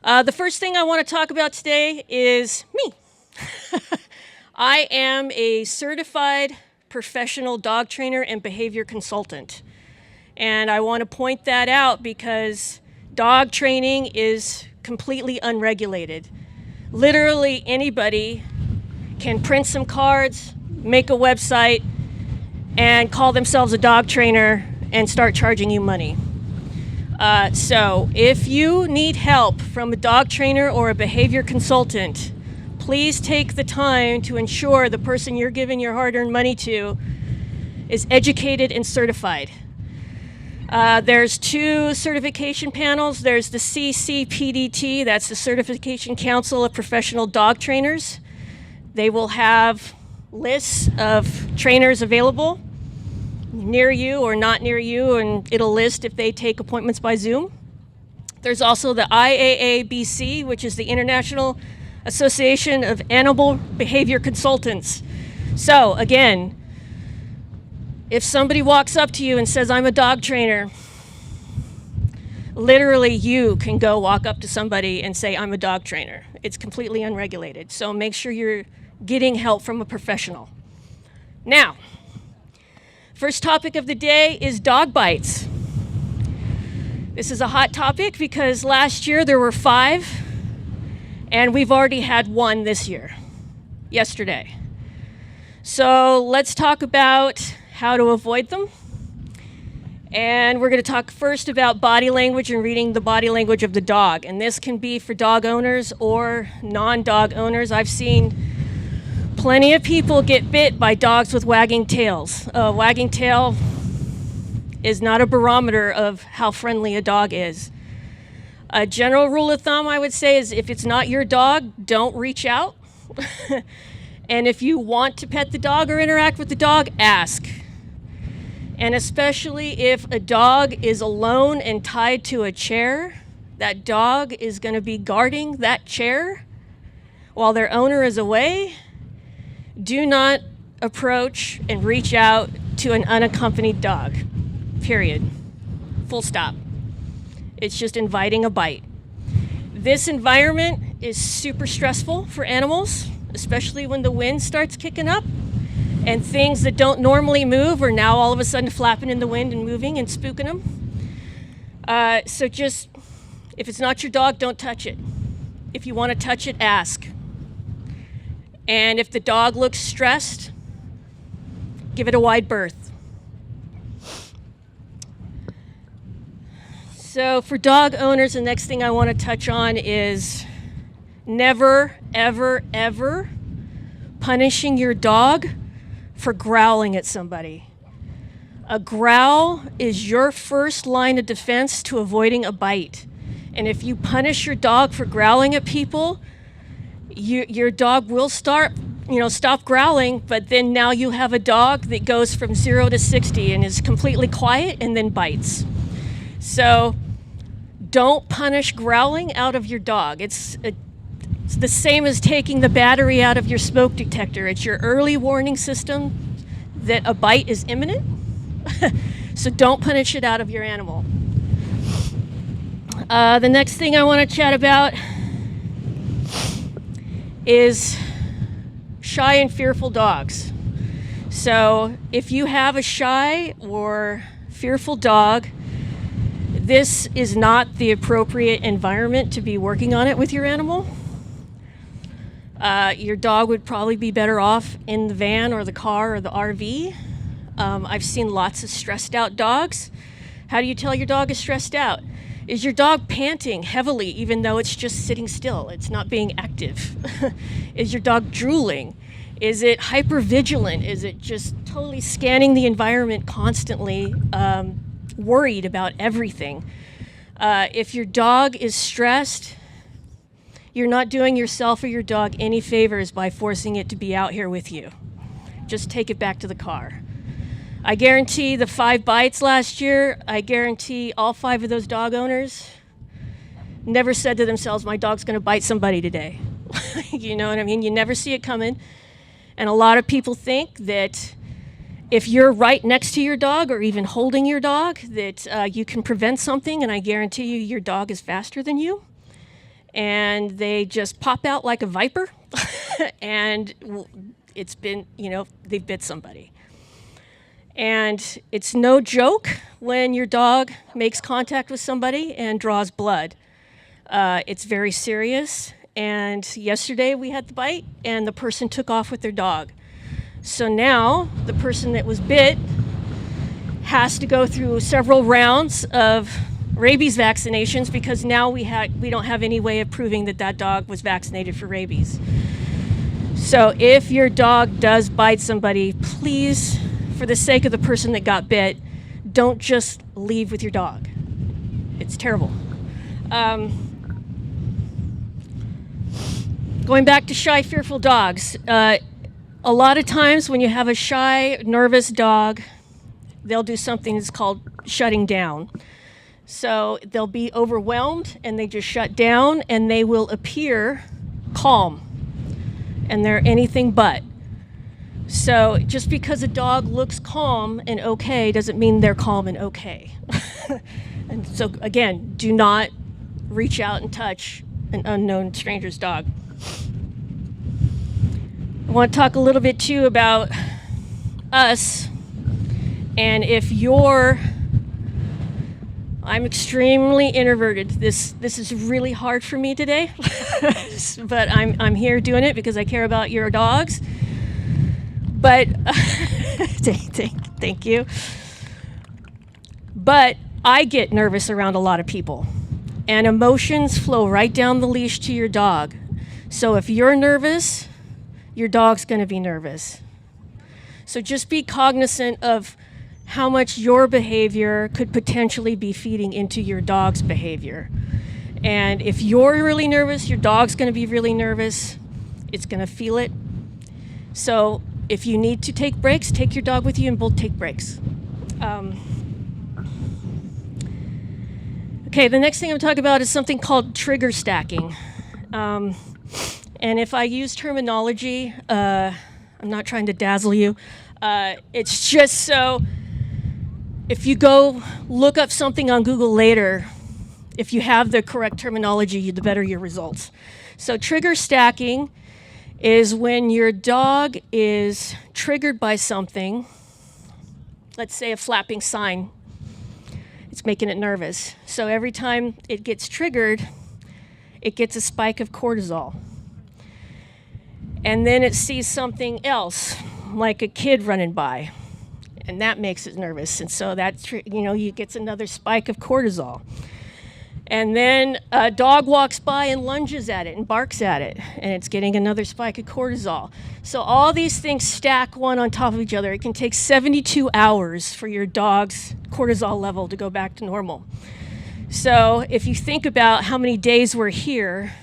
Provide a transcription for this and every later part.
The first thing I want to talk about today is me. I am a certified professional dog trainer and behavior consultant. And I want to point that out because dog training is completely unregulated. Literally anybody can print some cards, make a website, and call themselves a dog trainer and start charging you money. So if you need help from a dog trainer or a behavior consultant, please take the time to ensure the person you're giving your hard-earned money to is educated and certified. There's two certification panels. There's the CCPDT, that's the Certification Council of Professional Dog Trainers. They will have lists of trainers available near you or not near you, and it'll list if they take appointments by Zoom. There's also the IAABC, which is the International Association of Animal Behavior Consultants. So again, if somebody walks up to you and says, I'm a dog trainer, literally you can go walk up to somebody and say, I'm a dog trainer. It's completely unregulated. So make sure you're getting help from a professional. Now, first topic of the day is dog bites. This is a hot topic because last year there were 5, and we've already had 1 this year, yesterday. So let's talk about how to avoid them. And we're going to talk first about body language and reading the body language of the dog. And this can be for dog owners or non-dog owners. I've seen plenty of people get bit by dogs with wagging tails. A wagging tail is not a barometer of how friendly a dog is. A general rule of thumb I would say is if it's not your dog, don't reach out. And if you want to pet the dog or interact with the dog, ask. And especially if a dog is alone and tied to a chair, that dog is going to be guarding that chair while their owner is away. Do not approach and reach out to an unaccompanied dog, period. Full stop. It's just inviting a bite. This environment is super stressful for animals, especially when the wind starts kicking up and things that don't normally move are now all of a sudden flapping in the wind and moving and spooking them. So just, if it's not your dog, don't touch it. If you want to touch it, ask. And if the dog looks stressed, give it a wide berth. So for dog owners, the next thing I want to touch on is never, ever, ever punishing your dog for growling at somebody. A growl is your first line of defense to avoiding a bite. And if you punish your dog for growling at people, your dog will stop growling, but then now you have a dog that goes from 0 to 60 and is completely quiet and then bites. So don't punish growling out of your dog. It's the same as taking the battery out of your smoke detector. It's your early warning system that a bite is imminent. So don't punish it out of your animal. The next thing I want to chat about is shy and fearful dogs. So if you have a shy or fearful dog, this is not the appropriate environment to be working on it with your animal. Your dog would probably be better off in the van or the car or the RV. I've seen lots of stressed out dogs. How do you tell your dog is stressed out? Is your dog panting heavily even though it's just sitting still? It's not being active. Is your dog drooling? Is it hypervigilant? Is it just totally scanning the environment constantly, worried about everything? If your dog is stressed, you're not doing yourself or your dog any favors by forcing it to be out here with you. Just take it back to the car. I guarantee the 5 bites last year, I guarantee all 5 of those dog owners never said to themselves, my dog's going to bite somebody today. You know what I mean? You never see it coming. And a lot of people think that if you're right next to your dog or even holding your dog, that you can prevent something, and I guarantee you your dog is faster than you. and they just pop out like a viper, and it's been, they've bit somebody. And it's no joke when your dog makes contact with somebody and draws blood. It's very serious. And yesterday we had the bite, and the person took off with their dog. So now the person that was bit has to go through several rounds of rabies vaccinations, because now we don't have any way of proving that that dog was vaccinated for rabies. So if your dog does bite somebody, please, for the sake of the person that got bit, don't just leave with your dog. It's terrible. Going back to shy, fearful dogs. A lot of times when you have a shy, nervous dog, they'll do something that's called shutting down. So they'll be overwhelmed and they just shut down, and they will appear calm. And they're anything but. So just because a dog looks calm and okay doesn't mean they're calm and okay. And so again, do not reach out and touch an unknown stranger's dog. I want to talk a little bit too about us. And if I'm extremely introverted. This is really hard for me today, but I'm here doing it because I care about your dogs. But thank you. But I get nervous around a lot of people, and emotions flow right down the leash to your dog. So if you're nervous, your dog's going to be nervous. So just be cognizant of how much your behavior could potentially be feeding into your dog's behavior. And if you're really nervous, your dog's going to be really nervous. It's going to feel it. So if you need to take breaks, take your dog with you and both take breaks. Okay, the next thing I'm talking about is something called trigger stacking. And if I use terminology, I'm not trying to dazzle you. It's just so if you go look up something on Google later, if you have the correct terminology, the better your results. So trigger stacking is when your dog is triggered by something, let's say a flapping sign. It's making it nervous. So every time it gets triggered, it gets a spike of cortisol. And then it sees something else, like a kid running by, and that makes it nervous. And so you gets another spike of cortisol. And then a dog walks by and lunges at it and barks at it, and it's getting another spike of cortisol. So all these things stack one on top of each other. It can take 72 hours for your dog's cortisol level to go back to normal. So if you think about how many days we're here,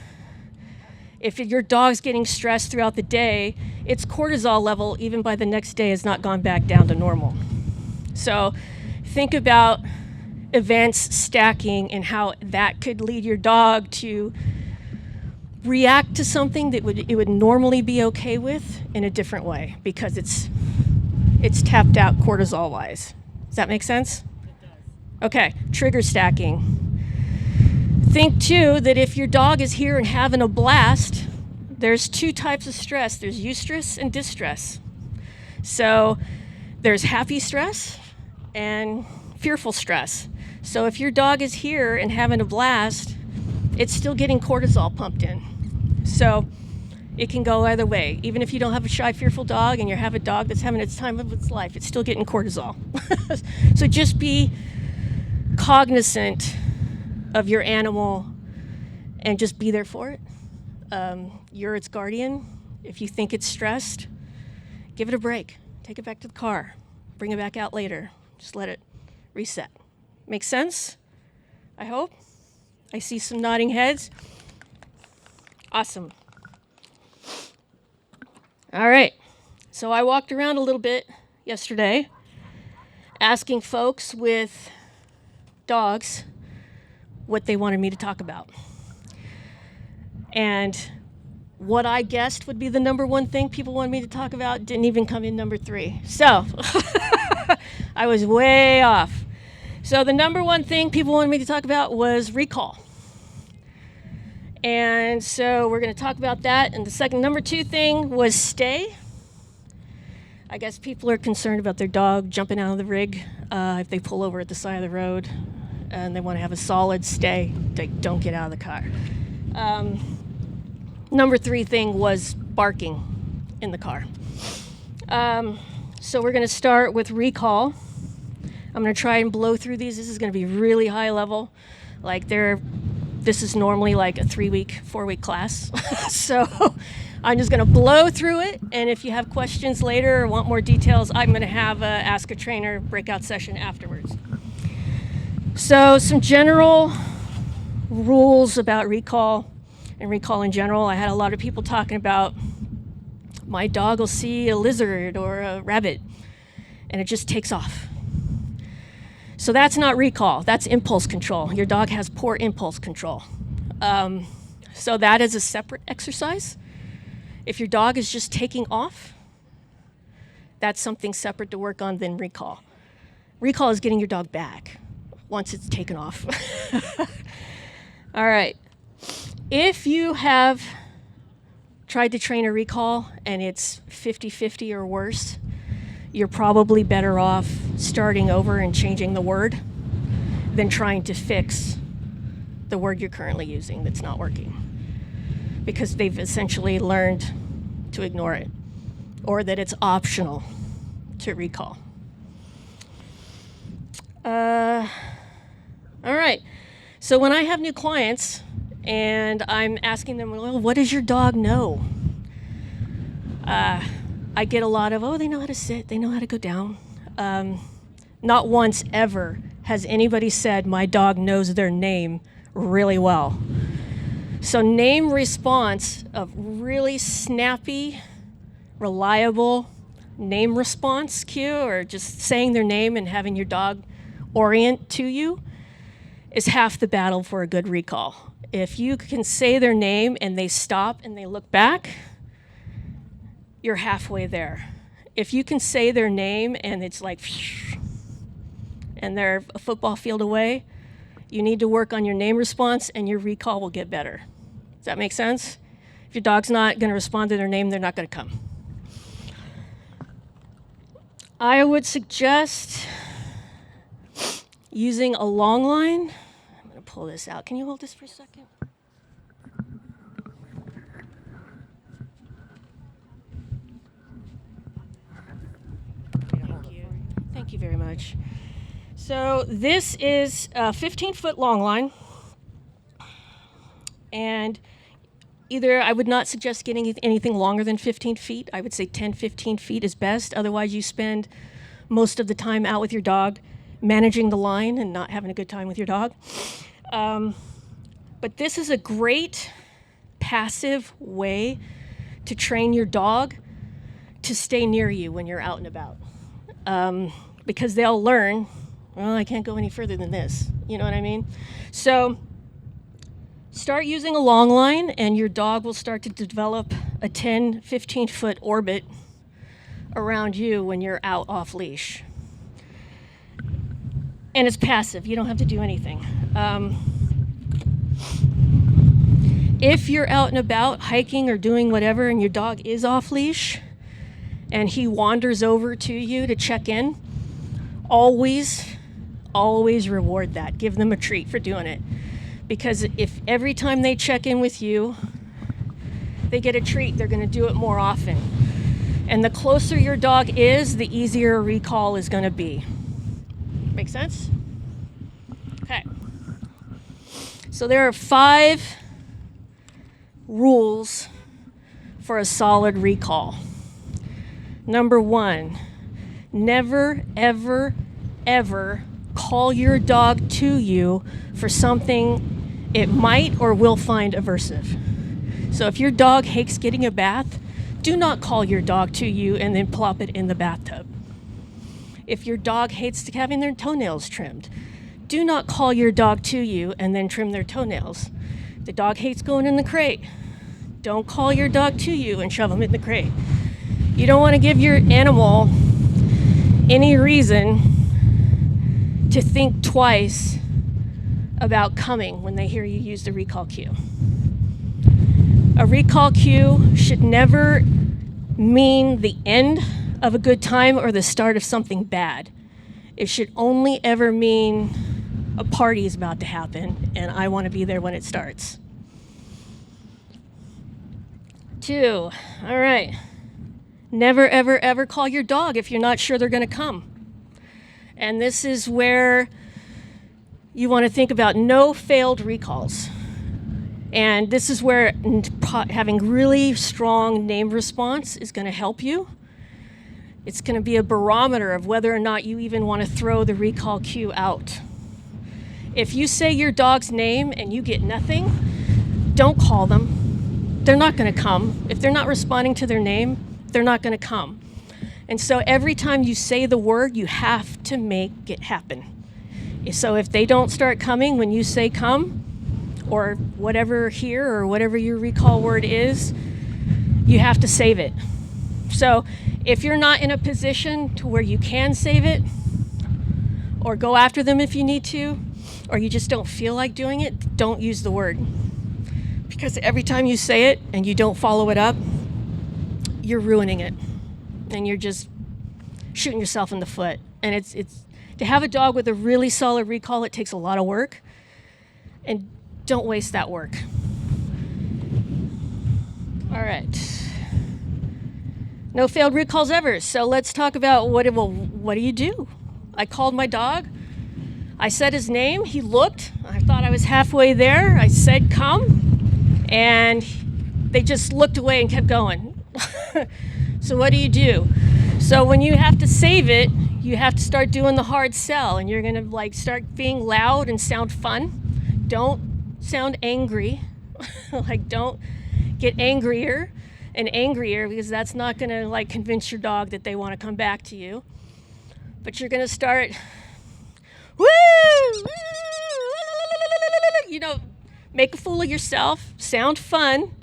if your dog's getting stressed throughout the day, its cortisol level, even by the next day, has not gone back down to normal. So think about events stacking and how that could lead your dog to react to something that it would normally be okay with in a different way, because it's tapped out cortisol-wise. Does that make sense? It does. Okay, trigger stacking. Think too that if your dog is here and having a blast, there's two types of stress. There's eustress and distress. So there's happy stress and fearful stress. So if your dog is here and having a blast, it's still getting cortisol pumped in. So it can go either way. Even if you don't have a shy, fearful dog and you have a dog that's having its time of its life, it's still getting cortisol. So just be cognizant of your animal and just be there for it. You're its guardian. If you think it's stressed, give it a break. Take it back to the car. Bring it back out later. Just let it reset. Make sense? I hope. I see some nodding heads. Awesome. All right. So I walked around a little bit yesterday asking folks with dogs what they wanted me to talk about. And what I guessed would be the number one thing people wanted me to talk about didn't even come in number 3. So I was way off. So the number one thing people wanted me to talk about was recall. And so we're going to talk about that. And the number 2 thing was stay. I guess people are concerned about their dog jumping out of the rig if they pull over at the side of the road, and they want to have a solid stay. They don't get out of the car. Number 3 thing was barking in the car. So we're going to start with recall. I'm going to try and blow through these. This is going to be really high level. This is normally like a 3-week, 4-week class. So I'm just going to blow through it. And if you have questions later or want more details, I'm going to have a Ask a Trainer breakout session afterwards. So some general rules about recall and recall in general. I had a lot of people talking about my dog will see a lizard or a rabbit and it just takes off. So that's not recall, that's impulse control. Your dog has poor impulse control. So that is a separate exercise. If your dog is just taking off, that's something separate to work on than recall. Recall is getting your dog back once it's taken off. All right. If you have tried to train a recall and it's 50-50 or worse, you're probably better off starting over and changing the word than trying to fix the word you're currently using that's not working, because they've essentially learned to ignore it, or that it's optional to recall. All right. So when I have new clients and I'm asking them, well, what does your dog know? I get a lot of, they know how to sit, they know how to go down. Not once ever has anybody said my dog knows their name really well. So name response, of really snappy, reliable name response cue, or just saying their name and having your dog orient to you, is half the battle for a good recall. If you can say their name and they stop and they look back, you're halfway there. If you can say their name and it's like, and they're a football field away, you need to work on your name response and your recall will get better. Does that make sense? If your dog's not going to respond to their name, they're not going to come. I would suggest using a long line. I'm going to pull this out. Can you hold this for a second? Thank you very much. So this is a 15-foot long line. And I would not suggest getting anything longer than 15 feet. I would say 10, 15 feet is best. Otherwise, you spend most of the time out with your dog managing the line and not having a good time with your dog. But this is a great passive way to train your dog to stay near you when you're out and about. Because they'll learn, well, I can't go any further than this. You know what I mean? So start using a long line and your dog will start to develop a 10, 15-foot orbit around you when you're out off leash. And it's passive. You don't have to do anything. If you're out and about hiking or doing whatever and your dog is off leash and he wanders over to you to check in, always reward that. Give them a treat for doing it. Because if every time they check in with you, they get a treat, they're going to do it more often. And the closer your dog is, the easier a recall is going to be. Make sense? Okay. So there are 5 rules for a solid recall. Number 1, never, ever, ever call your dog to you for something it might or will find aversive. So if your dog hates getting a bath, do not call your dog to you and then plop it in the bathtub. If your dog hates having their toenails trimmed, do not call your dog to you and then trim their toenails. The dog hates going in the crate. Don't call your dog to you and shove them in the crate. You don't want to give your animal any reason to think twice about coming when they hear you use the recall cue. A recall cue should never mean the end of a good time or the start of something bad. It should only ever mean a party is about to happen and I want to be there when it starts. 2, all right. Never, ever, ever call your dog if you're not sure they're going to come. And this is where you want to think about no failed recalls. And this is where having really strong name response is going to help you. It's going to be a barometer of whether or not you even want to throw the recall cue out. If you say your dog's name and you get nothing, don't call them. They're not going to come. If they're not responding to their name, they're not going to come. And so every time you say the word, you have to make it happen. So if they don't start coming when you say come, or whatever here, or whatever your recall word is, you have to save it. So if you're not in a position to where you can save it, or go after them if you need to, or you just don't feel like doing it, don't use the word. Because every time you say it and you don't follow it up, you're ruining it. And you're just shooting yourself in the foot. And it's to have a dog with a really solid recall, it takes a lot of work. And don't waste that work. All right. No failed recalls ever. So let's talk about what do you do? I called my dog. I said his name. He looked. I thought I was halfway there. I said come. And they just looked away and kept going. So what do? So when you have to save it, you have to start doing the hard sell. And you're going to start being loud and sound fun. Don't sound angry. Don't get angrier and angrier, because that's not going to convince your dog that they want to come back to you. But you're going to start, woo, make a fool of yourself, sound fun,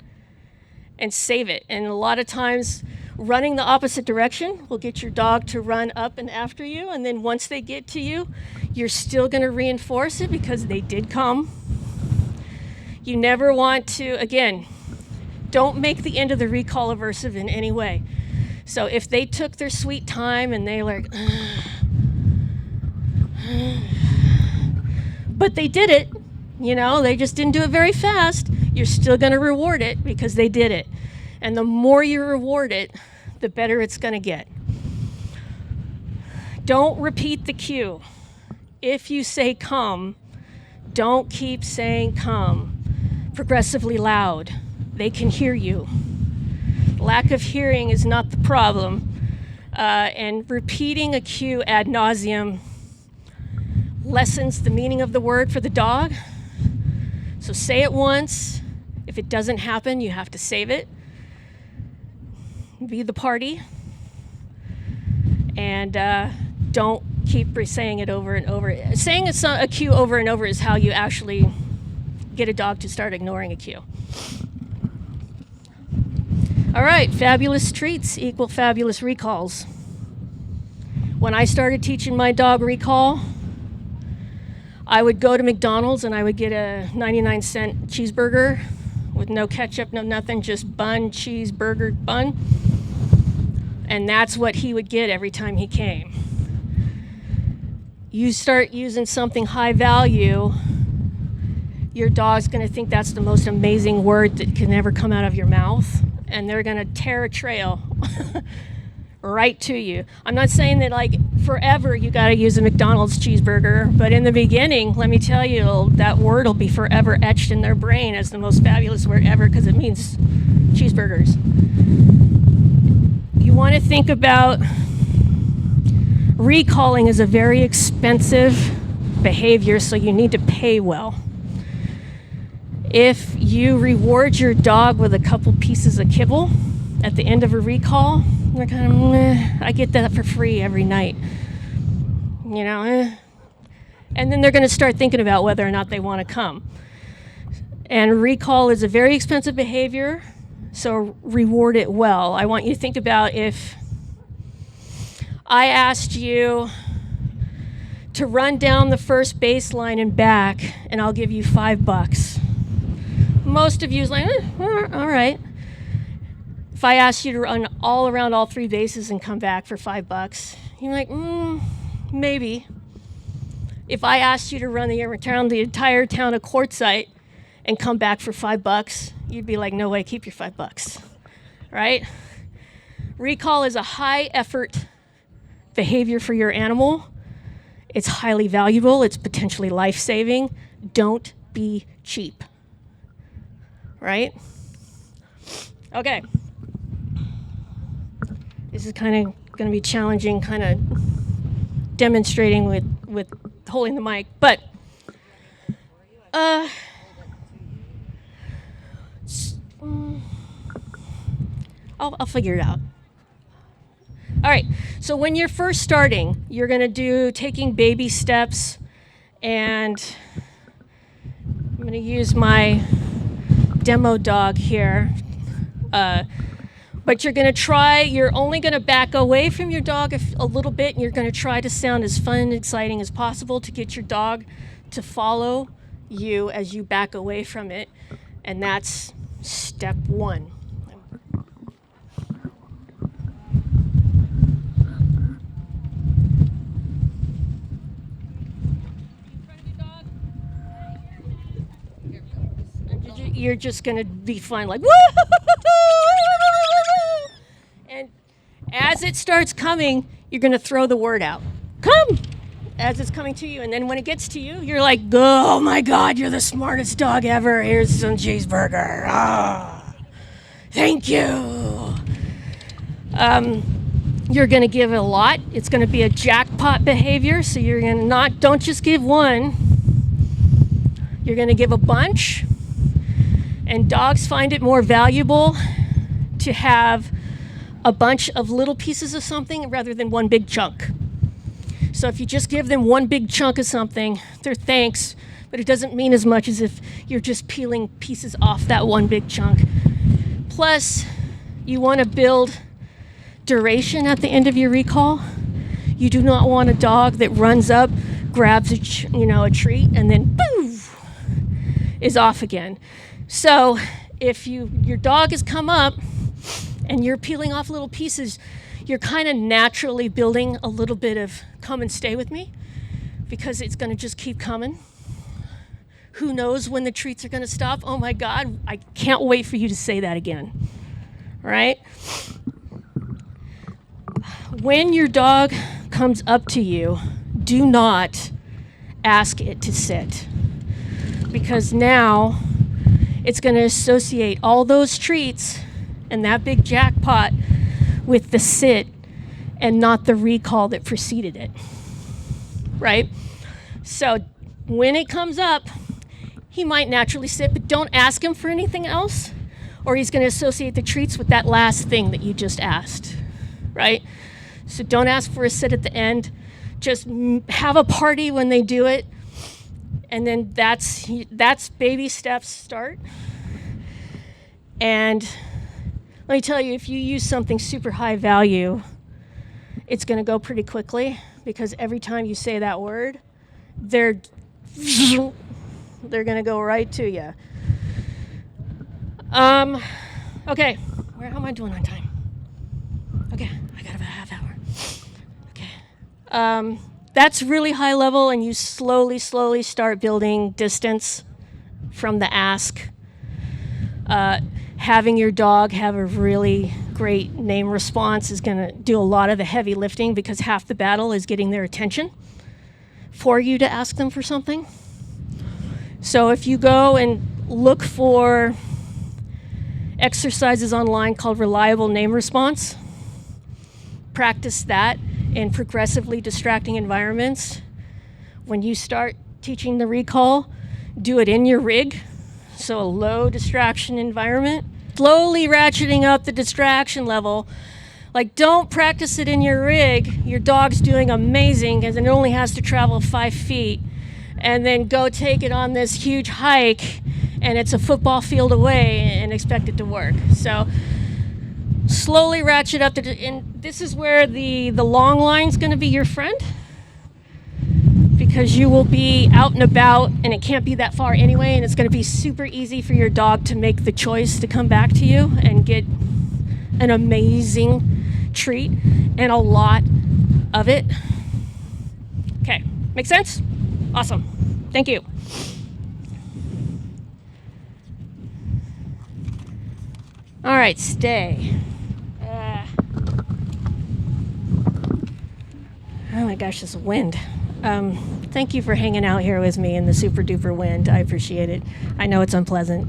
and save it. And a lot of times running the opposite direction will get your dog to run up and after you. And then once they get to you, you're still going to reinforce it because they did come. You never want to, again, don't make the end of the recall aversive in any way. So if they took their sweet time and they but they did it, they just didn't do it very fast, you're still going to reward it because they did it. And the more you reward it, the better it's going to get. Don't repeat the cue. If you say come, don't keep saying come progressively loud. They can hear you. Lack of hearing is not the problem. And repeating a cue ad nauseum lessens the meaning of the word for the dog. So say it once. If it doesn't happen, you have to save it. Be the party. And don't keep saying it over and over. Saying a cue over and over is how you actually get a dog to start ignoring a cue. All right, fabulous treats equal fabulous recalls. When I started teaching my dog recall, I would go to McDonald's and I would get a 99-cent cheeseburger with no ketchup, no nothing, just bun, cheeseburger, bun. And that's what he would get every time he came. You start using something high value, your dog's going to think that's the most amazing word that can ever come out of your mouth, and they're going to tear a trail right to you. I'm not saying that forever you got to use a McDonald's cheeseburger, but in the beginning, let me tell you, that word will be forever etched in their brain as the most fabulous word ever because it means cheeseburgers. You want to think about recalling is a very expensive behavior, so you need to pay well. If you reward your dog with a couple pieces of kibble at the end of a recall, they're kind of, I get that for free every night. And then they're going to start thinking about whether or not they want to come. And recall is a very expensive behavior, so reward it well. I want you to think about if I asked you to run down the first baseline and back, and I'll give you $5. most of you is like, all right. If I asked you to run all around all 3 bases and come back for $5, you're like, maybe. If I asked you to run the entire town of Quartzsite and come back for $5, you'd be like, no way, keep your $5, right? Recall is a high effort behavior for your animal. It's highly valuable. It's potentially life-saving. Don't be cheap, right? Okay. This is kind of going to be challenging, kind of demonstrating with holding the mic, but I'll figure it out. All right, so when you're first starting, you're going to do taking baby steps, and I'm going to use my demo dog here. But you're going to try, you're only going to back away from your dog a little bit, and you're going to try to sound as fun and exciting as possible to get your dog to follow you as you back away from it. And that's step 1. You're just going to be fun, like, woo! And as it starts coming, you're going to throw the word out. Come! As it's coming to you. And then when it gets to you, you're like, oh my God, you're the smartest dog ever. Here's some cheeseburger. Ah, thank you. You're going to give a lot. It's going to be a jackpot behavior. So you're going to don't just give one. You're going to give a bunch. And dogs find it more valuable to have a bunch of little pieces of something rather than one big chunk. So if you just give them one big chunk of something, they're thanks, but it doesn't mean as much as if you're just peeling pieces off that one big chunk. Plus, you want to build duration at the end of your recall. You do not want a dog that runs up, grabs a treat, and then boom, is off again. So if your dog has come up and you're peeling off little pieces, you're kind of naturally building a little bit of come and stay with me, because it's going to just keep coming. Who knows when the treats are going to stop? Oh my God, I can't wait for you to say that again. All right? When your dog comes up to you, do not ask it to sit, because now it's going to associate all those treats and that big jackpot with the sit and not the recall that preceded it, right? So when it comes up, he might naturally sit, but don't ask him for anything else, or he's going to associate the treats with that last thing that you just asked, right? So don't ask for a sit at the end. Just have a party when they do it. And then that's baby steps start. And let me tell you, if you use something super high value, it's going to go pretty quickly, because every time you say that word, they're going to go right to you. Okay, how am I doing on time? Okay, I got about a half hour. Okay. That's really high level, and you slowly start building distance from the ask. Having your dog have a really great name response is going to do a lot of the heavy lifting, because half the battle is getting their attention for you to ask them for something. So if you go and look for exercises online called reliable name response, practice that in progressively distracting environments. When you start teaching the recall, do it in your rig, so a low distraction environment. Slowly ratcheting up the distraction level. Like, don't practice it in your rig. Your dog's doing amazing, and it only has to travel 5 feet, and then go take it on this huge hike, and it's a football field away, and expect it to work. So slowly ratchet up and this is where the long line's going to be your friend, because you will be out and about and it can't be that far anyway, and it's going to be super easy for your dog to make the choice to come back to you and get an amazing treat and a lot of it. Okay, make sense? Awesome. Thank you. All right, stay. Oh my gosh, this wind. Thank you for hanging out here with me in the super duper wind. I appreciate it. I know it's unpleasant.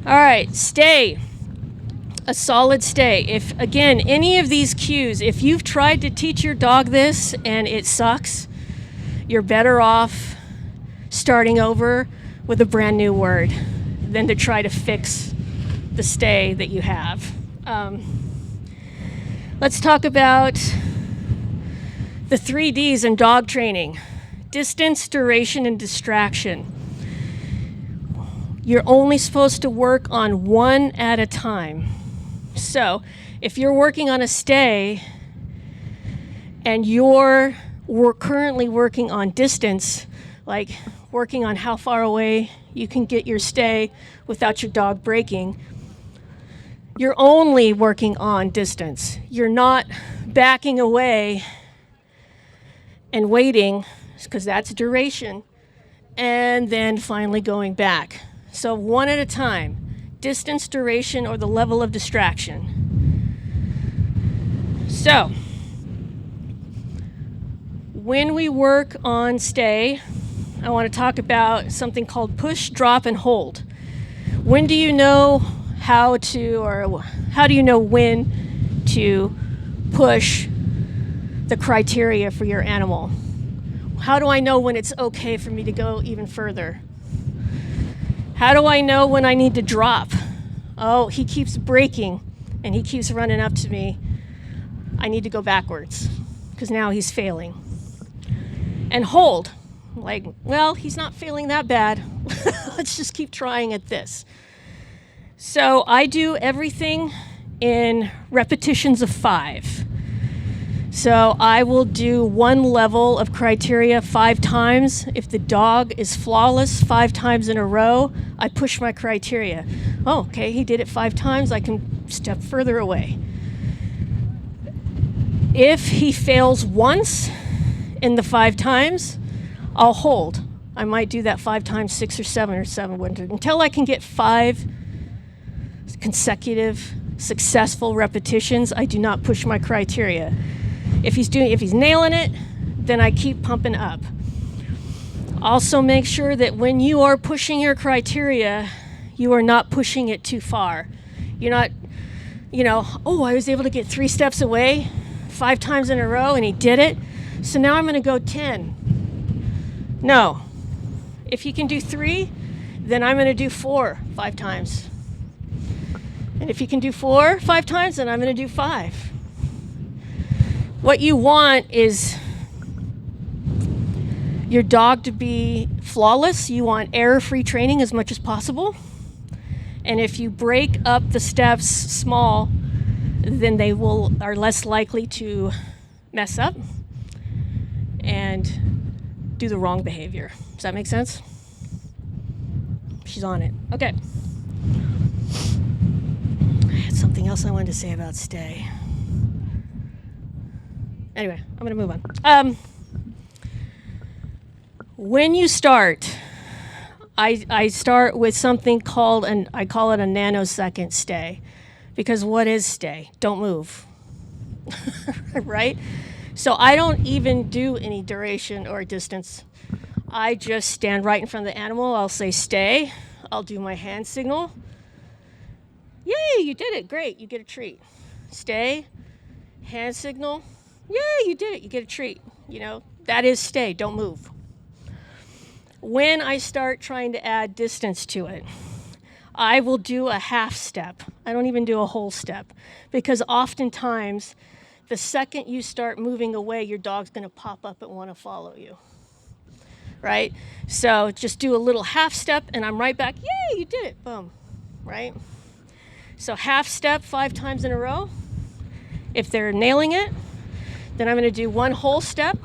All right, stay. A solid stay. If, again, any of these cues, if you've tried to teach your dog this and it sucks, you're better off starting over with a brand new word than to try to fix the stay that you have. Let's talk about the 3 Ds in dog training: distance, duration, and distraction. You're only supposed to work on one at a time. So if you're working on a stay and you're currently working on distance, like working on how far away you can get your stay without your dog breaking, you're only working on distance. You're not backing away and waiting, because that's duration, and then finally going back. So one at a time: distance, duration, or the level of distraction. So when we work on stay, I want to talk about something called push, drop, and hold. When do you know how do you know when to push the criteria for your animal? How do I know when it's okay for me to go even further? How do I know when I need to drop? Oh, he keeps breaking and he keeps running up to me. I need to go backwards because now he's failing. And hold, like, well, he's not failing that bad. Let's just keep trying at this. So I do everything in repetitions of 5. So I will do one level of criteria 5 times. If the dog is flawless 5 times in a row, I push my criteria. Oh, okay, he did it 5 times, I can step further away. If he fails once in the 5 times, I'll hold. I might do that 5 times, 6 or 7 or 7, until I can get 5 consecutive successful repetitions. I do not push my criteria. If he's nailing it, then I keep pumping up. Also make sure that when you are pushing your criteria, you are not pushing it too far. You're not, oh, I was able to get 3 steps away 5 times in a row and he did it, so now I'm going to go 10. No. If he can do 3, then I'm going to do 4 5 times. And if he can do 4 5 times, then I'm going to do 5. What you want is your dog to be flawless. You want error-free training as much as possible. And if you break up the steps small, then they are less likely to mess up and do the wrong behavior. Does that make sense? She's on it. Okay. I had something else I wanted to say about stay. Anyway, I'm going to move on. When you start, I start with something called, I call it a nanosecond stay. Because what is stay? Don't move. Right? So I don't even do any duration or distance. I just stand right in front of the animal. I'll say stay. I'll do my hand signal. Yay, you did it. Great, you get a treat. Stay, hand signal. Yay, you did it. You get a treat. That is stay. Don't move. When I start trying to add distance to it, I will do a half step. I don't even do a whole step, because oftentimes the second you start moving away, your dog's going to pop up and want to follow you, right? So just do a little half step and I'm right back. Yay, you did it. Boom, right? So half step 5 times in a row. If they're nailing it, then I'm going to do one whole step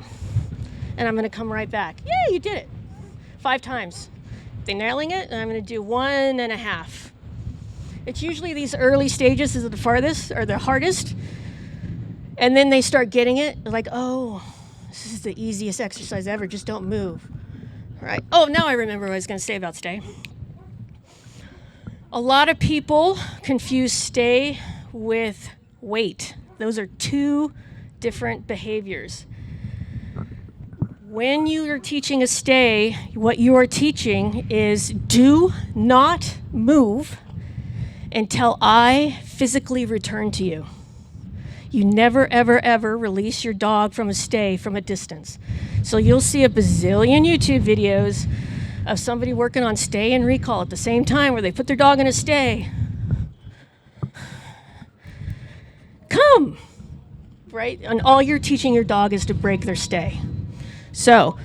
and I'm going to come right back. Yay, you did it. 5 times. If they're nailing it, and I'm going to do 1.5. It's usually these early stages is the farthest or the hardest. And then they start getting it. They're like, oh, this is the easiest exercise ever. Just don't move. Right. Oh, now I remember what I was going to say about stay. A lot of people confuse stay with wait. Those are 2 different behaviors. When you are teaching a stay, what you are teaching is do not move until I physically return to you. You never, ever, ever release your dog from a stay from a distance. So you'll see a bazillion YouTube videos of somebody working on stay and recall at the same time where they put their dog in a stay. Come, right? And all you're teaching your dog is to break their stay. So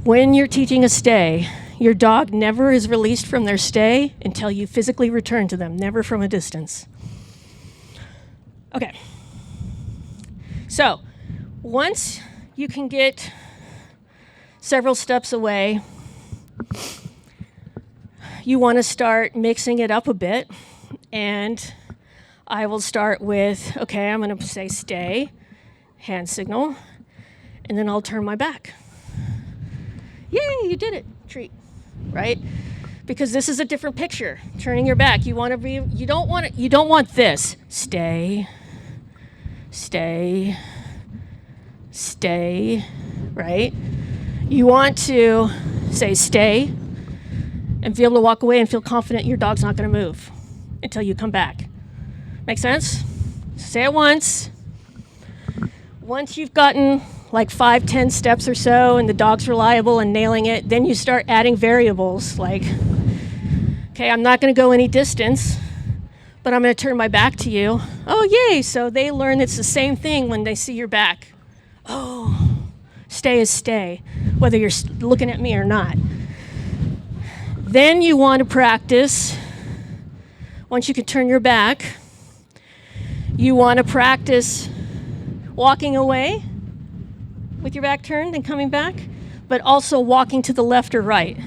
when you're teaching a stay, your dog never is released from their stay until you physically return to them, never from a distance. Okay. So once you can get several steps away, you want to start mixing it up a bit. And I will start with, okay, I'm going to say stay, hand signal, and then I'll turn my back. Yay, you did it. Treat, right? Because this is a different picture. Turning your back. You don't want this. Stay, stay, stay, right? You want to say stay and be able to walk away and feel confident your dog's not going to move until you come back. Make sense? Say it once. Once you've gotten like 5-10 steps or so and the dog's reliable and nailing it, then you start adding variables like, okay, I'm not going to go any distance, but I'm going to turn my back to you. Oh, yay. So they learn it's the same thing when they see your back. Oh, stay is stay, whether you're looking at me or not. Then you want to practice, once you can turn your back, you want to practice walking away with your back turned and coming back, but also walking to the left or right.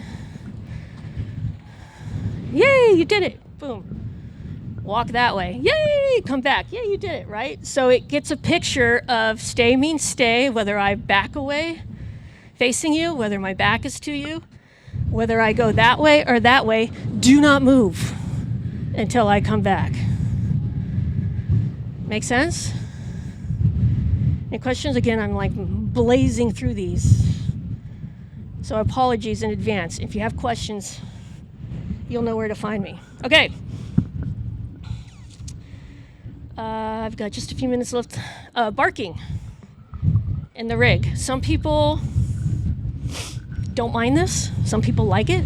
Yay, you did it. Boom. Walk that way. Yay, come back. Yay, you did it, right? So it gets a picture of stay means stay, whether I back away facing you, whether my back is to you, whether I go that way or that way, do not move until I come back. Make sense? Any questions? Again, I'm like blazing through these. So apologies in advance. If you have questions, you'll know where to find me. Okay. I've got just a few minutes left. Barking in the rig. Some people don't mind this. Some people like it.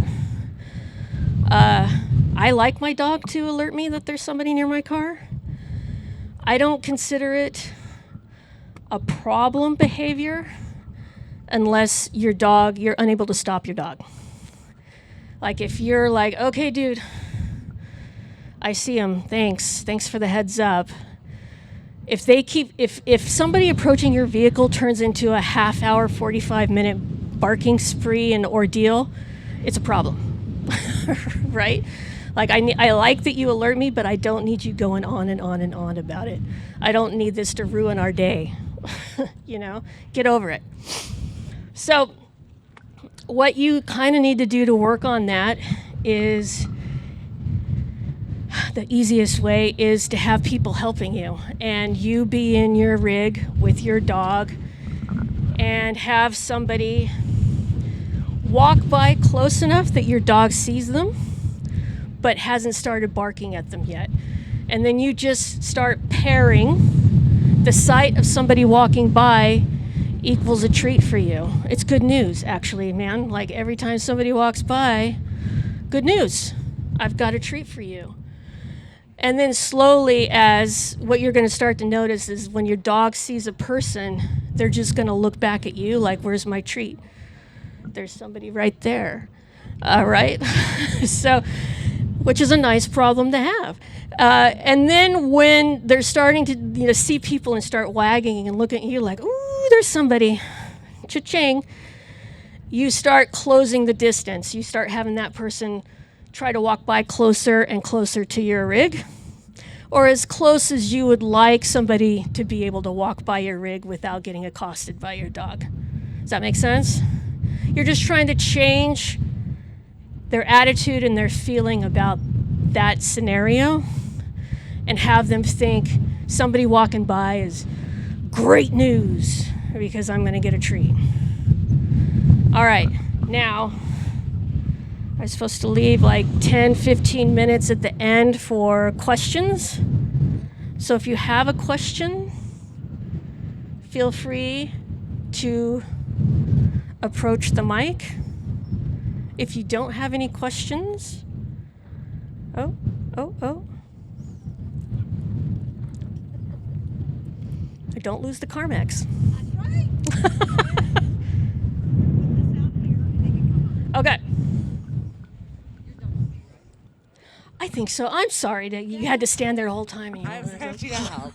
I like my dog to alert me that there's somebody near my car. I don't consider it a problem behavior unless you're unable to stop your dog. Like if you're like, okay, dude, I see him, thanks for the heads up. If somebody approaching your vehicle turns into a half hour, 45-minute barking spree and ordeal, it's a problem, right? Like I like that you alert me, but I don't need you going on and on and on about it. I don't need this to ruin our day. Get over it. So what you kind of need to do to work on that is the easiest way is to have people helping you, and you be in your rig with your dog and have somebody walk by close enough that your dog sees them but hasn't started barking at them yet. And then you just start pairing. The sight of somebody walking by equals a treat for you. It's good news, actually, man. Like every time somebody walks by, good news. I've got a treat for you. And then slowly, as what you're going to start to notice is when your dog sees a person, they're just going to look back at you like, where's my treat? There's somebody right there. Right? So, which is a nice problem to have. And then when they're starting to see people and start wagging and looking at you like, ooh, there's somebody, cha-ching, you start closing the distance. You start having that person try to walk by closer and closer to your rig, or as close as you would like somebody to be able to walk by your rig without getting accosted by your dog. Does that make sense? You're just trying to change their attitude and their feeling about that scenario and have them think somebody walking by is great news because I'm going to get a treat. All right, now I'm supposed to leave like 10, 15 minutes at the end for questions. So if you have a question, feel free to approach the mic. If you don't have any questions, don't lose the Carmex. That's right. Okay. I think so. I'm sorry that you had to stand there the whole time. And I was actually gonna help.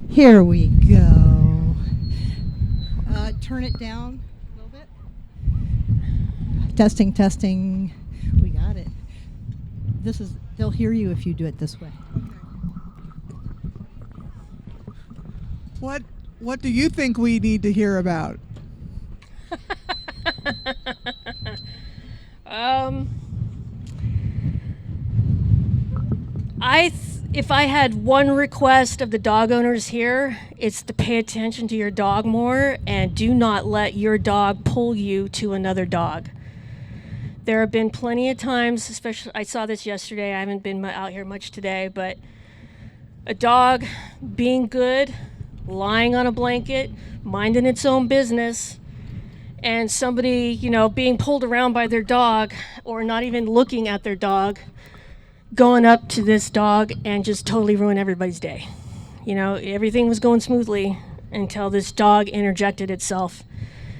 Here we go. Turn it down a little bit. Testing, testing. We got it. They'll hear you if you do it this way. What do you think we need to hear about? If I had one request of the dog owners here, it's to pay attention to your dog more and do not let your dog pull you to another dog. There have been plenty of times, especially I saw this yesterday, I haven't been out here much today, but a dog being good, lying on a blanket, minding its own business, and somebody, being pulled around by their dog or not even looking at their dog, going up to this dog and just totally ruin everybody's day. Everything was going smoothly until this dog interjected itself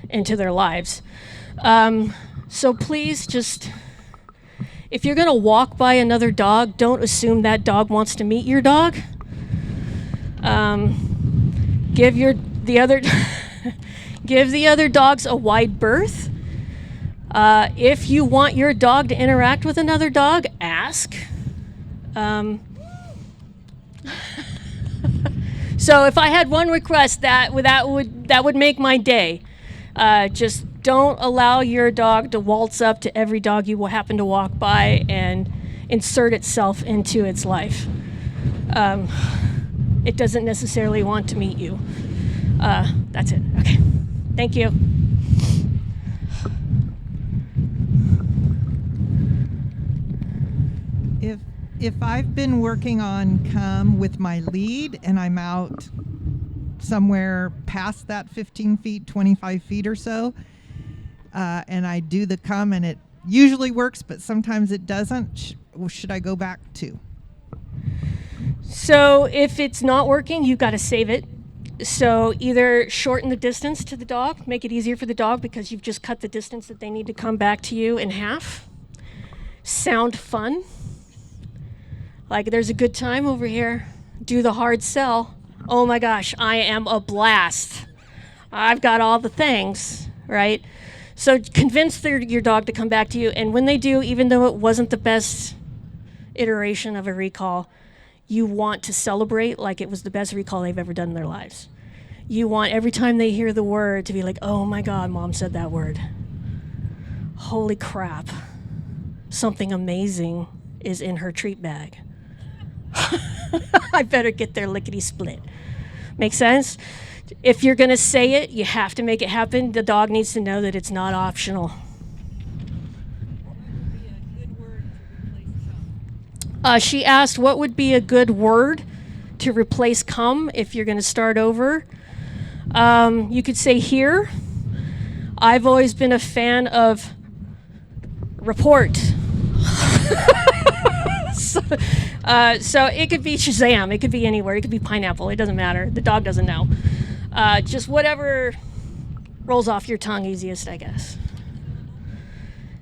into their lives. So please just, if you're gonna walk by another dog, don't assume that dog wants to meet your dog. Give the other dogs a wide berth. If you want your dog to interact with another dog, ask. So if I had one request, that would make my day. Just don't allow your dog to waltz up to every dog you will happen to walk by and insert itself into its life. It doesn't necessarily want to meet you. That's it. Okay. Thank you. If I've been working on come with my lead and I'm out somewhere past that 15 feet, 25 feet or so, and I do the come and it usually works, but sometimes it doesn't, should I go back to? So if it's not working, you've got to save it. So either shorten the distance to the dog, make it easier for the dog because you've just cut the distance that they need to come back to you in half. Sound fun. Like there's a good time over here. Do the hard sell. Oh my gosh, I am a blast. I've got all the things, right? So convince your dog to come back to you. And when they do, even though it wasn't the best iteration of a recall, you want to celebrate like it was the best recall they've ever done in their lives. You want every time they hear the word to be like, oh my God, Mom said that word. Holy crap. Something amazing is in her treat bag. I better get their lickety split. Make sense? If you're going to say it, you have to make it happen. The dog needs to know that it's not optional. She asked, what would be a good word to replace come if you're going to start over? You could say here. I've always been a fan of report. So it could be Shazam. It could be anywhere. It could be pineapple. It doesn't matter. The dog doesn't know. Just whatever rolls off your tongue easiest, I guess.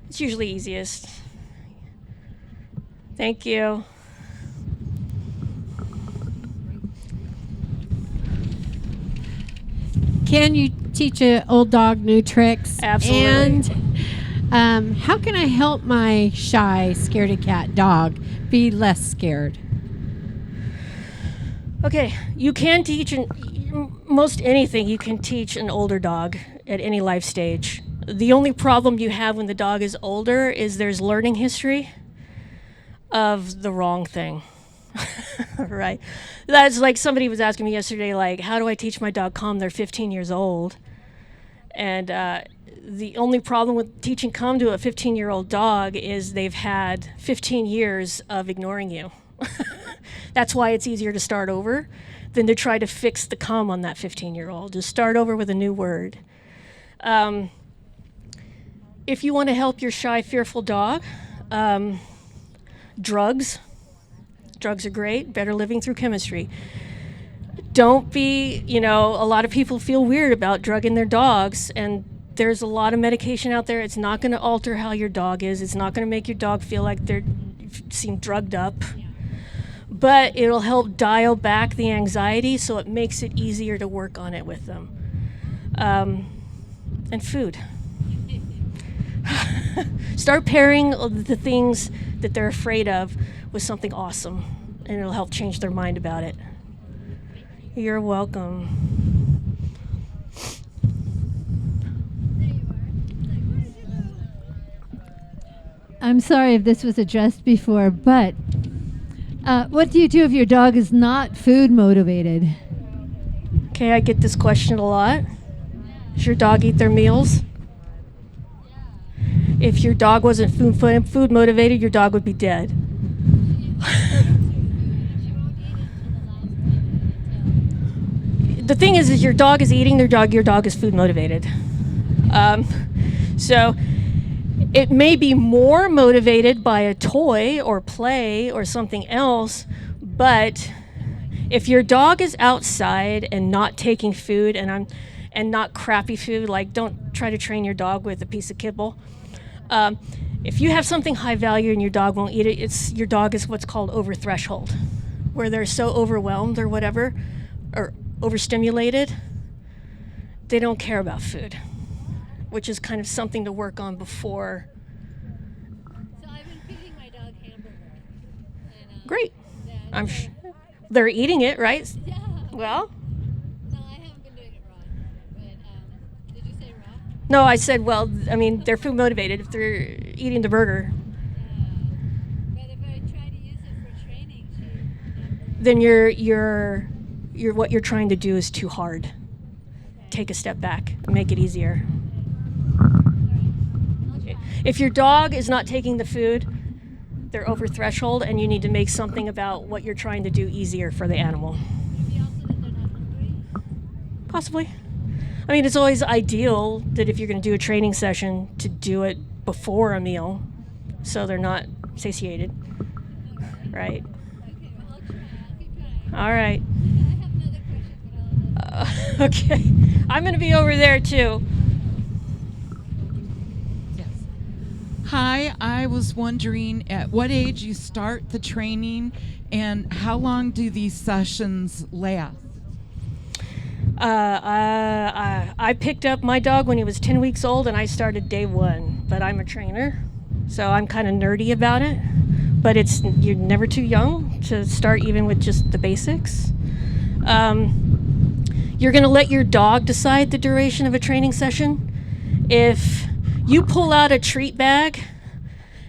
It's usually easiest. Thank you. Can you teach an old dog new tricks? Absolutely. And how can I help my shy, scaredy cat dog be less scared? Okay, you can teach most anything you can teach an older dog at any life stage. The only problem you have when the dog is older is there's learning history of the wrong thing. Right. That's like somebody was asking me yesterday, like, how do I teach my dog calm? They're 15 years old. And the only problem with teaching calm to a 15-year-old dog is they've had 15 years of ignoring you. That's why it's easier to start over than to try to fix the calm on that 15-year-old. Just start over with a new word. If you want to help your shy, fearful dog, drugs are great. Better living through chemistry. Don't be, a lot of people feel weird about drugging their dogs, and there's a lot of medication out there. It's not going to alter how your dog is. It's not going to make your dog feel like they seem drugged up. But it'll help dial back the anxiety, so it makes it easier to work on it with them. And food. Start pairing the things that they're afraid of with something awesome, and it'll help change their mind about it. You're welcome. I'm sorry if this was addressed before, but what do you do if your dog is not food motivated? Okay, I get this question a lot. Does your dog eat their meals? If your dog wasn't food motivated, your dog would be dead. The thing is your dog is eating your dog is food motivated. So it may be more motivated by a toy or play or something else, but if your dog is outside and not taking food and not crappy food, like don't try to train your dog with a piece of kibble. If you have something high value and your dog won't eat it, your dog is what's called over threshold, where they're so overwhelmed or whatever, or overstimulated, they don't care about food, which is kind of something to work on before. So I've been feeding my dog hamburger. And, Great. yeah, They're eating it, right? yeah. Well, No, I haven't been doing it wrong. But did you say raw? no, I said, they're food motivated if they're eating the burger. But if I try to use it for training, Then you're what you're trying to do is too hard. Take a step back, make it easier. If your dog is not taking the food, they're over threshold, and you need to make something about what you're trying to do easier for the animal. maybe also that they're not hungry. Possibly. I mean, it's always ideal that if you're going to do a training session to do it before a meal so they're not satiated. Right? Okay, well, I'll try. I'll keep trying. All right. I have another question, but I'll Okay. I'm going to be over there too. Yes. Hi, I was wondering at what age you start the training and how long do these sessions last? I picked up my dog when he was 10 weeks old and I started day one, but I'm a trainer, so I'm kind of nerdy about it. But you're never too young to start even with just the basics. You're going to let your dog decide the duration of a training session. If you pull out a treat bag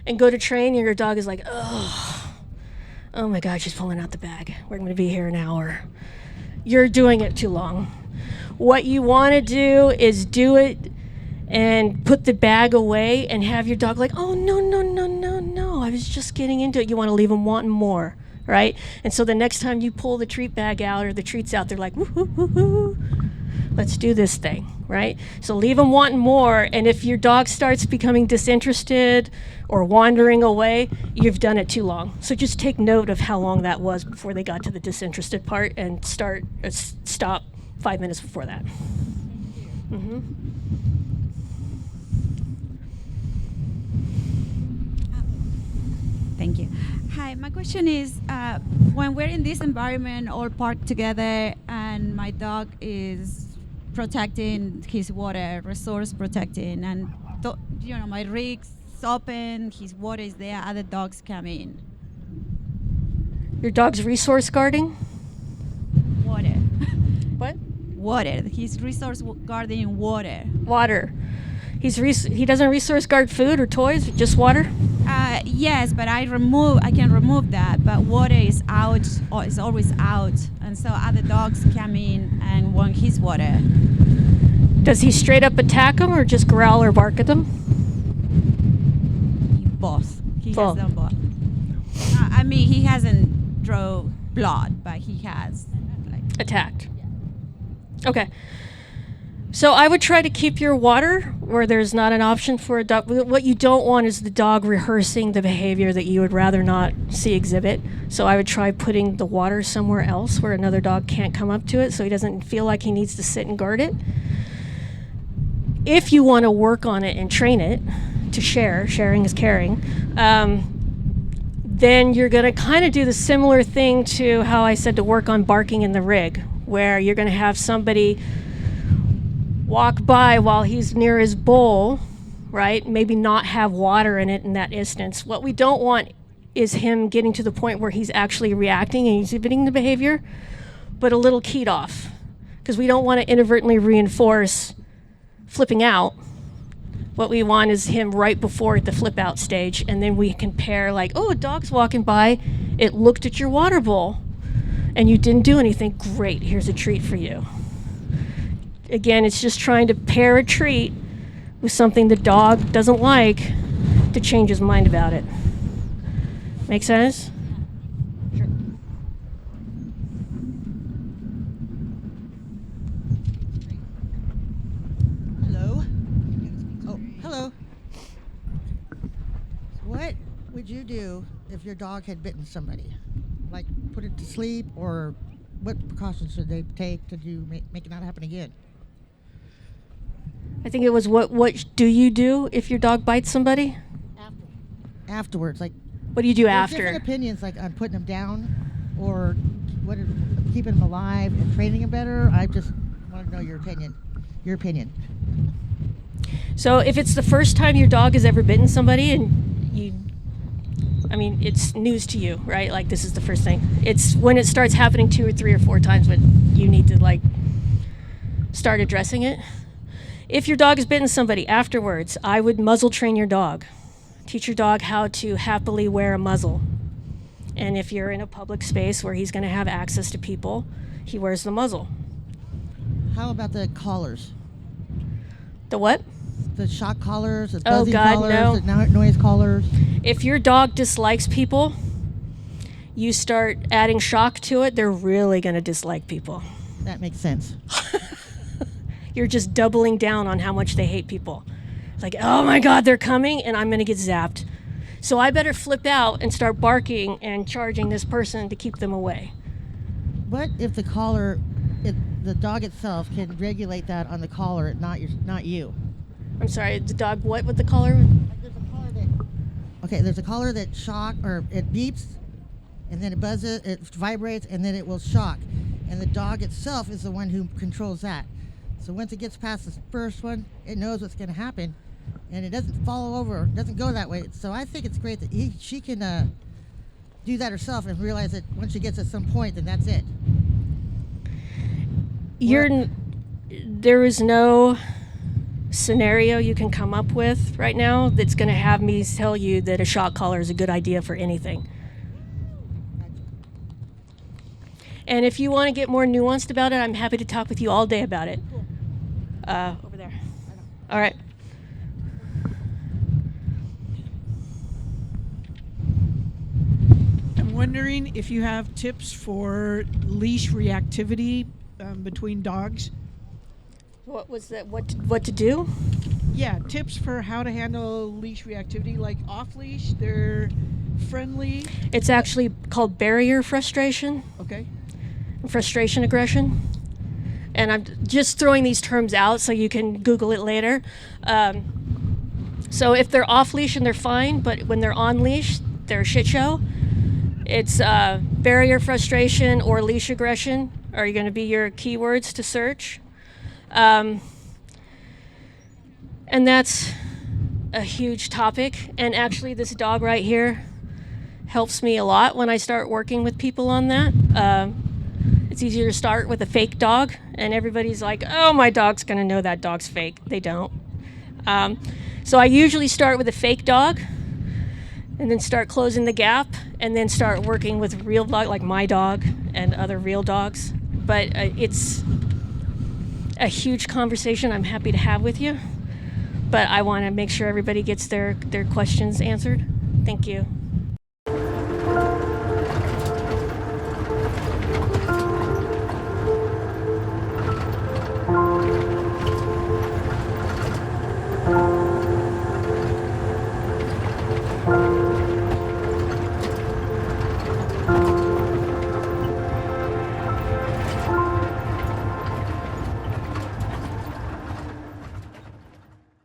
and go to train, and your dog is like, oh my God, she's pulling out the bag. We're going to be here an hour. You're doing it too long. What you want to do is do it and put the bag away and have your dog like, oh, no, I was just getting into it. You want to leave them wanting more, right? And so the next time you pull the treat bag out or the treats out, they're like, woo, woo, woo, woo. Let's do this thing, right? So leave them wanting more, and if your dog starts becoming disinterested or wandering away, you've done it too long. So just take note of how long that was before they got to the disinterested part and stop 5 minutes before that. Mm-hmm. Thank you. Hi, my question is, when we're in this environment all parked together and my dog is protecting his water, resource protecting, and my rig's open, his water is there, other dogs come in. Your dog's resource guarding? Water. What? Water. He's resource guarding water. Water. He doesn't resource guard food or toys, just water? Yes, but I can remove that, but water is out, or is always out, and so other dogs come in and want his water. Does he straight up attack them or just growl or bark at them? Both. He Both. has done both. I mean, he hasn't drawn blood, but he has Attacked. Okay. So I would try to keep your water where there's not an option for a dog. What you don't want is the dog rehearsing the behavior that you would rather not see exhibit. So I would try putting the water somewhere else where another dog can't come up to it so he doesn't feel like he needs to sit and guard it. If you want to work on it and train it to sharing is caring, then you're going to kind of do the similar thing to how I said to work on barking in the rig, where you're going to have somebody walk by while he's near his bowl, right? Maybe not have water in it in that instance. What we don't want is him getting to the point where he's actually reacting and exhibiting the behavior, but a little keyed off, because we don't want to inadvertently reinforce flipping out. What we want is him right before the flip out stage, and then we compare like, oh, a dog's walking by, it looked at your water bowl, and you didn't do anything. Great, here's a treat for you. Again, it's just trying to pair a treat with something the dog doesn't like to change his mind about it. Make sense? Sure. Hello. Oh, hello. What would you do if your dog had bitten somebody? Like put it to sleep, or what precautions should they take to make it not happen again? I think it was what do you do if your dog bites somebody? Afterwards, like What do you do there's after? different opinions, like on putting them down, or keeping them alive and training them better. I just want to know your opinion. Your opinion. So if it's the first time your dog has ever bitten somebody and it's news to you, right? Like this is the first thing. It's when it starts happening 2 or 3 or 4 times when you need to start addressing it. If your dog has bitten somebody afterwards, I would muzzle train your dog. Teach your dog how to happily wear a muzzle. And if you're in a public space where he's going to have access to people, he wears the muzzle. How about the collars? The what? The shock collars, the Oh, buzzing God, collars, no. the noise collars. If your dog dislikes people, you start adding shock to it, they're really going to dislike people. That makes sense. You're just doubling down on how much they hate people. It's like, oh my God, they're coming and I'm going to get zapped. So I better flip out and start barking and charging this person to keep them away. What if the collar, the dog itself can regulate that on the collar, not you? I'm sorry, the dog, what with the collar? There's a collar that shock, or it beeps, and then it buzzes, it vibrates, and then it will shock. And the dog itself is the one who controls that. So once it gets past the first one, it knows what's going to happen, and it doesn't follow over, doesn't go that way. So I think it's great that she can do that herself and realize that once she gets at some point, then that's it. There is no scenario you can come up with right now that's going to have me tell you that a shock collar is a good idea for anything. And if you want to get more nuanced about it, I'm happy to talk with you all day about it. Over there. All right. I'm wondering if you have tips for leash reactivity between dogs. What was that? What to do? Yeah, tips for how to handle leash reactivity, like off leash. They're friendly. It's actually called barrier frustration, Okay. frustration aggression. And I'm just throwing these terms out so you can Google it later. So if they're off leash and they're fine, but when they're on leash, they're a shit show. It's barrier frustration or leash aggression are going to be your keywords to search. And that's a huge topic. And actually, this dog right here helps me a lot when I start working with people on that. It's easier to start with a fake dog, and everybody's like, oh, my dog's going to know that dog's fake. They don't. So I usually start with a fake dog and then start closing the gap and then start working with real dog, like my dog and other real dogs. But it's a huge conversation I'm happy to have with you. But I want to make sure everybody gets their questions answered. Thank you.